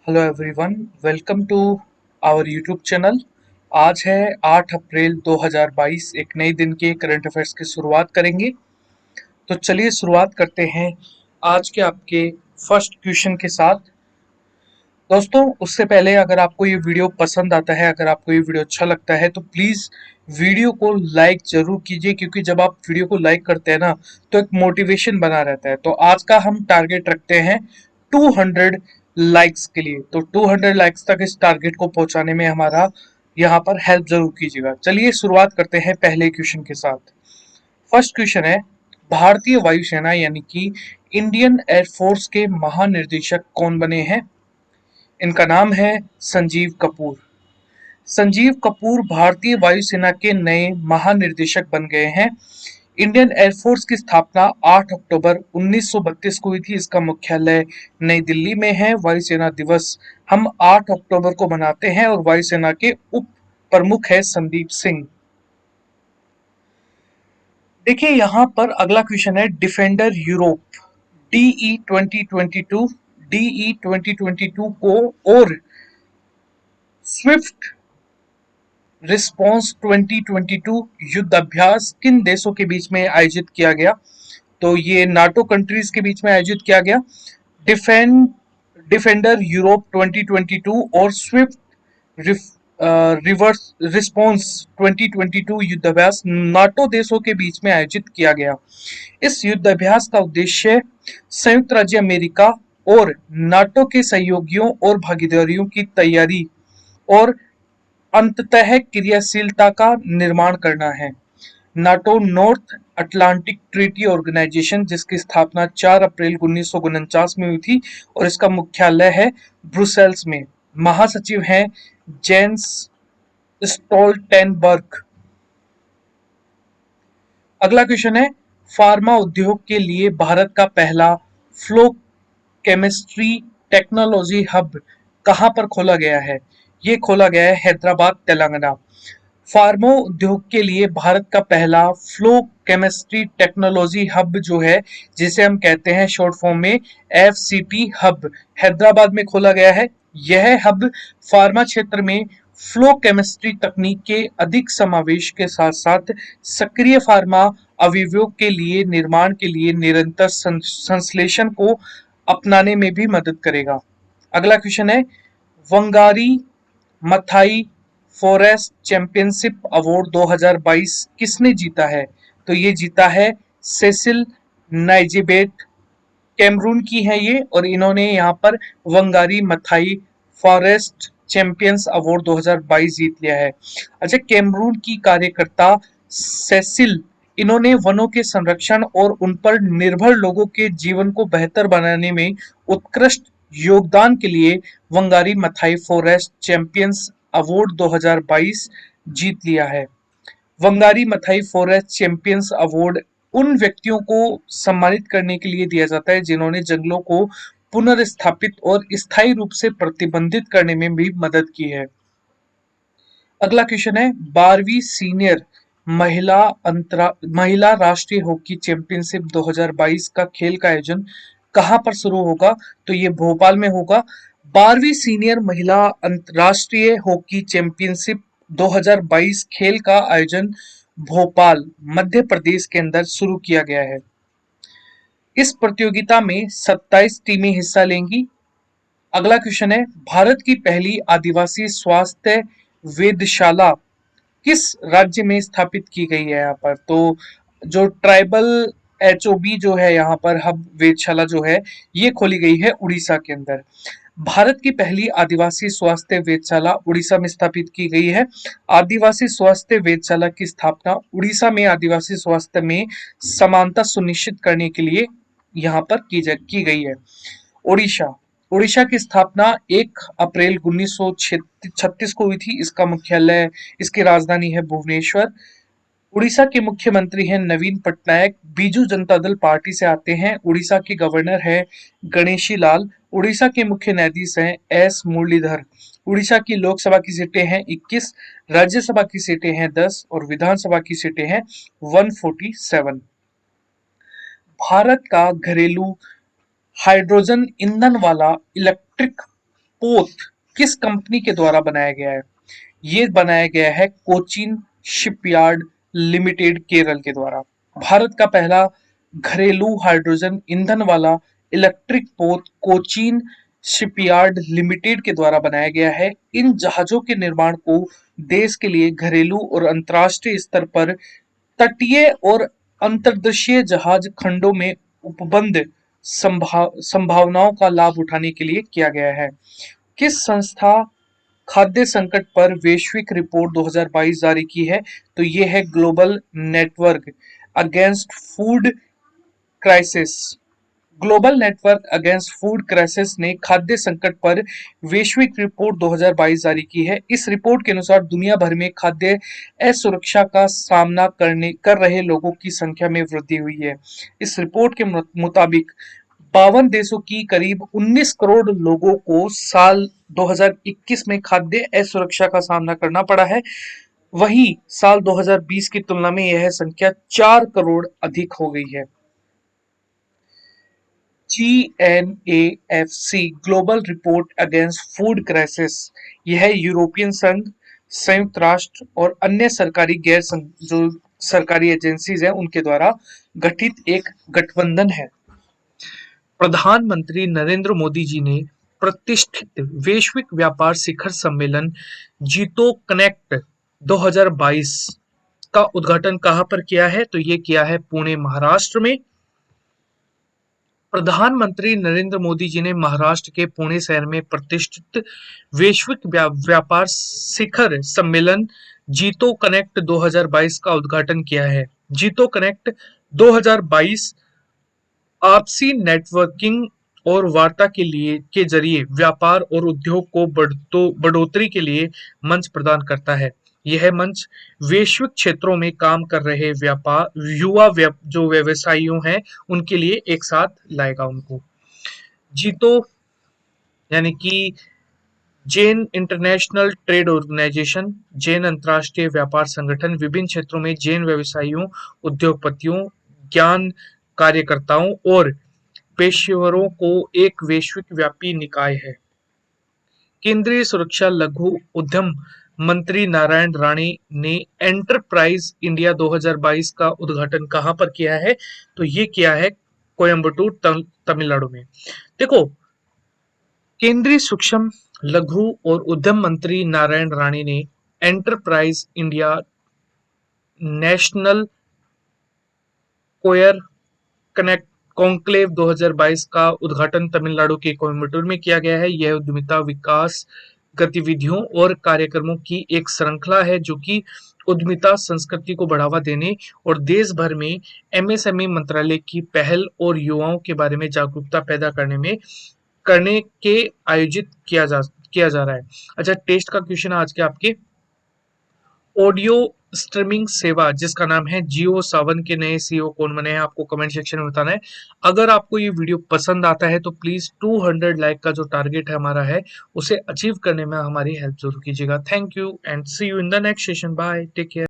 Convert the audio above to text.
Hello everyone, welcome to our YouTube channel. आज है 8 अप्रैल 2022। एक नए दिन के करंट अफेयर्स की शुरुआत करेंगे। तो चलिए शुरुआत करते हैं आज के आपके फर्स्ट क्वेश्चन के साथ। दोस्तों, उससे पहले अगर आपको ये वीडियो पसंद आता है, अगर आपको ये वीडियो अच्छा लगता है तो प्लीज़ वीडियो को लाइक ज़रूर कीजिए, क्योंकि जब आप वीडियो को लाइक करते हैं ना तो एक मोटिवेशन बना रहता है। तो आज का हम टारगेट रखते हैं 200 लाइक्स के लिए। तो 200 लाइक्स तक इस टारगेट को पहुंचाने में हमारा यहाँ पर हेल्प जरूर कीजिएगा। चलिए शुरुआत करते हैं पहले क्वेश्चन के साथ। फर्स्ट क्वेश्चन है, भारतीय वायुसेना यानी कि इंडियन एयरफोर्स के महानिर्देशक कौन बने हैं? इनका नाम है संजीव कपूर। संजीव कपूर भारतीय वायुसेना के नए महानिर्देशक बन गए हैं। इंडियन एयरफोर्स की स्थापना 8 अक्टूबर 1932 को हुई थी। इसका मुख्यालय नई दिल्ली में है। वायुसेना दिवस हम 8 अक्टूबर को मनाते हैं और वायुसेना के उप प्रमुख है संदीप सिंह। देखिए यहाँ पर अगला क्वेश्चन है, डिफेंडर यूरोप डीई 2022 डीई 2022 को और स्विफ्ट रिस्पॉन्स 2022 युद्ध अभ्यास किन देशों के बीच में आयोजित किया गया? तो ये नाटो कंट्रीज के बीच में आयोजित किया गया। डिफेंड डिफेंडर यूरोप 2022 और स्विफ्ट रिवर्स रिस्पॉन्स 2022 युद्धाभ्यास नाटो देशों के बीच में आयोजित किया गया। इस युद्धाभ्यास का उद्देश्य संयुक्त राज्य अमेरिका और नाटो के सहयोगियों और भागीदारियों की तैयारी और अंततः क्रियाशीलता का निर्माण करना है। NATO North Atlantic Treaty Organization, जिसकी स्थापना 4 अप्रैल 1949 में हुई थी और इसका मुख्यालय है ब्रुसेल्स में। महासचिव हैं जेंस स्टोल्टेनबर्ग। अगला क्वेश्चन है, फार्मा उद्योग के लिए भारत का पहला फ्लो केमिस्ट्री टेक्नोलॉजी हब कहां पर खोला गया है? ये खोला गया है हैदराबाद, तेलंगाना। फार्मो उद्योग के लिए भारत का पहला फ्लो केमिस्ट्री टेक्नोलॉजी हब जो है, जिसे हम कहते हैं शॉर्ट फॉर्म में एफसीटी हब, हैदराबाद में खोला गया है। यह हब फार्मा क्षेत्र में फ्लो केमिस्ट्री तकनीक के अधिक समावेश के साथ साथ सक्रिय फार्मा अवयवों के लिए निर्माण के लिए निरंतर संश्लेषण को अपनाने में भी मदद करेगा। अगला क्वेश्चन है, Wangari Maathai forest championship award 2022 किसने जीता है? तो ये जीता है सेसिल नाइजेबेट। कैमरून की है ये और इन्होंने यहाँ पर Wangari Maathai forest champions award 2022 जीत लिया है। अच्छा, कैमरून की कार्यकर्ता सेसिल, इन्होंने वनों के संरक्षण और उन पर निर्भर लोगों के जीवन को बेहतर बनाने में उत्कृष्ट योगदान के लिए Wangari Maathai forest champions award 2022 जीत लिया है। Wangari Maathai forest champions award उन व्यक्तियों को सम्मानित करने के लिए दिया जाता है जिन्होंने जंगलों को पुनर्स्थापित और स्थायी रूप से प्रतिबंधित करने में भी मदद की है। अगला क्वेश्चन है, 12वीं सीनियर महिला राष्ट्रीय हॉकी चैंपियनशिप 2022 का खेल का आयोजन कहां पर शुरू होगा? तो ये भोपाल में होगा। 12वीं सीनियर महिला अंतरराष्ट्रीय हॉकी चैंपियनशिप 2022 खेल का आयोजन भोपाल, मध्य प्रदेश के अंदर शुरू किया गया है। इस प्रतियोगिता में 27 टीमें हिस्सा लेंगी। अगला क्वेश्चन है, भारत की पहली आदिवासी स्वास्थ्य वेधशाला किस राज्य में स्थापित की गई है? यहाँ पर तो जो ट्राइबल एचओबी जो है, यहाँ पर हब वेधशाला जो है ये खोली गई है उड़ीसा के अंदर। भारत की पहली आदिवासी स्वास्थ्य वेधशाला उड़ीसा में स्थापित की गई है। आदिवासी स्वास्थ्य वेधशाला की स्थापना उड़ीसा में आदिवासी स्वास्थ्य में समानता सुनिश्चित करने के लिए यहाँ पर की गई है। ओडिशा ओडिशा की स्थापना 1 अप्रैल 1936 को हुई थी। इसका मुख्यालय, इसकी राजधानी है भुवनेश्वर। उड़ीसा के मुख्यमंत्री हैं नवीन पटनायक, बीजू जनता दल पार्टी से आते हैं। उड़ीसा के गवर्नर है गणेशी लाल। उड़ीसा के मुख्य न्यायाधीश हैं एस मुरलीधर। उड़ीसा की लोकसभा की सीटें हैं 21, राज्यसभा की सीटें हैं 10 और विधानसभा की सीटें हैं 147। भारत का घरेलू हाइड्रोजन ईंधन वाला इलेक्ट्रिक पोत किस कंपनी के द्वारा बनाया गया है? ये बनाया गया है कोचिन शिपयार्ड लिमिटेड केरल के द्वारा। भारत का पहला घरेलू हाइड्रोजन ईंधन वाला इलेक्ट्रिक पोत कोचीन शिपयार्ड लिमिटेड के द्वारा बनाया गया है। इन जहाजों के निर्माण को देश के लिए घरेलू और अंतर्राष्ट्रीय स्तर पर तटीय और अंतर्देशीय जहाज खंडों में उपबंध संभावनाओं का लाभ उठाने के लिए किया गया है। किस संस्था खाद्य संकट पर वैश्विक रिपोर्ट 2022 जारी की है? तो ये है global network against food crisis. Global network against food crisis ने खाद्य संकट पर वैश्विक रिपोर्ट 2022 जारी की है। इस रिपोर्ट के अनुसार दुनिया भर में खाद्य असुरक्षा का सामना कर रहे लोगों की संख्या में वृद्धि हुई है। इस रिपोर्ट के मुताबिक 52 देशों की करीब 19 करोड़ लोगों को साल 2021 में खाद्य असुरक्षा का सामना करना पड़ा है। वहीं साल 2020 की तुलना में यह संख्या 4 करोड़ अधिक हो गई है। GNAFC global report against food crisis यह यूरोपियन संघ, संयुक्त राष्ट्र और अन्य सरकारी जो सरकारी एजेंसीज हैं उनके द्वारा गठित एक गठबंधन है। प्रधानमंत्री नरेंद्र मोदी जी ने प्रतिष्ठित वैश्विक व्यापार शिखर सम्मेलन जीतो कनेक्ट 2022 का उद्घाटन कहां पर किया है? तो ये किया है पुणे महाराष्ट्र में। प्रधानमंत्री नरेंद्र मोदी जी ने महाराष्ट्र के पुणे शहर में प्रतिष्ठित वैश्विक व्यापार शिखर सम्मेलन जीतो कनेक्ट 2022 का उद्घाटन किया है। जीतो कनेक्ट 2022 आपसी नेटवर्किंग और वार्ता के जरिए व्यापार और उद्योग को बढ़ोतरी के लिए मंच प्रदान करता है। यह मंच वैश्विक क्षेत्रों में काम कर रहे जो व्यवसायियों हैं उनके लिए एक साथ लाएगा उनको। जीतो यानी कि जैन इंटरनेशनल ट्रेड ऑर्गेनाइजेशन, जैन अंतरराष्ट्रीय व्यापार संगठन विभिन्न क्षेत्रों में जैन व्यवसायियों, उद्योगपतियों, ज्ञान कार्यकर्ताओं और पेशेवरों को एक वैश्विक व्यापी निकाय है। केंद्रीय सुरक्षा लघु उद्यम मंत्री नारायण राणे ने एंटरप्राइज इंडिया 2022 का उद्घाटन कहां पर किया है? तो ये किया है कोयम्बटूर तमिलनाडु में। देखो, केंद्रीय सूक्ष्म लघु और उद्यम मंत्री नारायण राणे ने एंटरप्राइज इंडिया नेशनल कोयर कनेक्ट कॉन्क्लेव 2022 का उद्घाटन तमिलनाडु के कोयम्बटूर में किया गया है। यह उद्यमिता विकास गतिविधियों और कार्यक्रमों की एक श्रृंखला है जो कि उद्यमिता संस्कृति को बढ़ावा देने और देश भर में MSME मंत्रालय की पहल और युवाओं के बारे में जागरूकता पैदा करने के आयोजित किया जा रहा है। अच्छा, टेस्ट का क्वेश्चन आज के आपके ऑडियो स्ट्रीमिंग सेवा जिसका नाम है जियो सावन के नए CEO कौन बने हैं? आपको कमेंट सेक्शन में बताना है। अगर आपको ये वीडियो पसंद आता है तो प्लीज 200 लाइक का जो टारगेट है हमारा है उसे अचीव करने में हमारी हेल्प जरूर कीजिएगा। Thank you and see you in the next session. Bye, take care.